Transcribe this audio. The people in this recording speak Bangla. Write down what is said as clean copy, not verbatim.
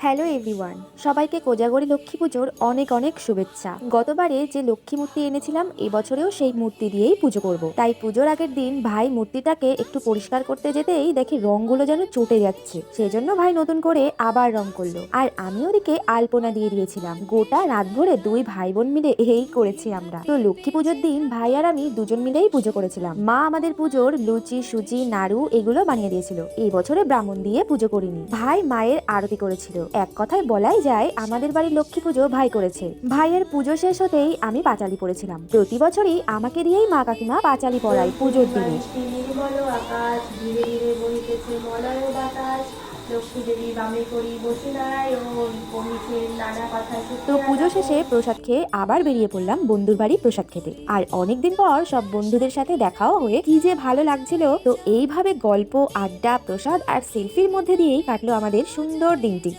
হ্যালো এভরিওয়ান, সবাইকে কোজাগরী লক্ষ্মী পুজোর অনেক অনেক শুভেচ্ছা। গতবারে যে লক্ষ্মী মূর্তি এনেছিলাম এবছরেও সেই মূর্তি দিয়েই পুজো করব। তাই পুজোর আগের দিন ভাই মূর্তিটাকে একটু পরিষ্কার করতে যেতেই দেখি রংগুলো যেন চটে যাচ্ছে। সেজন্য ভাই নতুন করে আবার রং করলো, আর আমি ওদিকে আলপনা দিয়ে দিয়েছিলাম। গোটা রাত ভরে দুই ভাই বোন মিলে এই করেছি আমরা। তো লক্ষ্মী পুজোর দিন ভাই আর আমি দুজন মিলেই পুজো করেছিলাম। মা আমাদের পুজোর লুচি, সুজি, নাড়ু এগুলো বানিয়ে দিয়েছিল। এই বছরে ব্রাহ্মণ দিয়ে পুজো করিনি। ভাই মায়ের আরতি করেছিল। এক কথায় বলাই যায় আমাদের বাড়ির লক্ষ্মী পুজো ভাই করেছে। ভাইয়ের পুজো শেষ হতেই আমি পাঁচালি পড়েছিলাম। প্রতি বছরই আমাকে দিয়েই মা কাকিমা পাঁচালি পড়ায় পুজোর দিনে। নির্মল আকাশ, ধীরে ধীরে বহিতেছে মলয় বাতাস, লক্ষ্মী দেবী বামে করি বসে নারায়ণ, বহিছে নানা কথা। তো পুজো শেষে প্রসাদ খেয়ে আবার বেরিয়ে পড়লাম বন্ধুর বাড়ি প্রসাদ খেতে। আর অনেকদিন পর সব বন্ধুদের সাথে দেখাও হয়ে কি যে ভালো লাগছিল। তো এইভাবে গল্প, আড্ডা, প্রসাদ আর সেলফির মধ্যে দিয়েই কাটলো আমাদের সুন্দর দিনটি।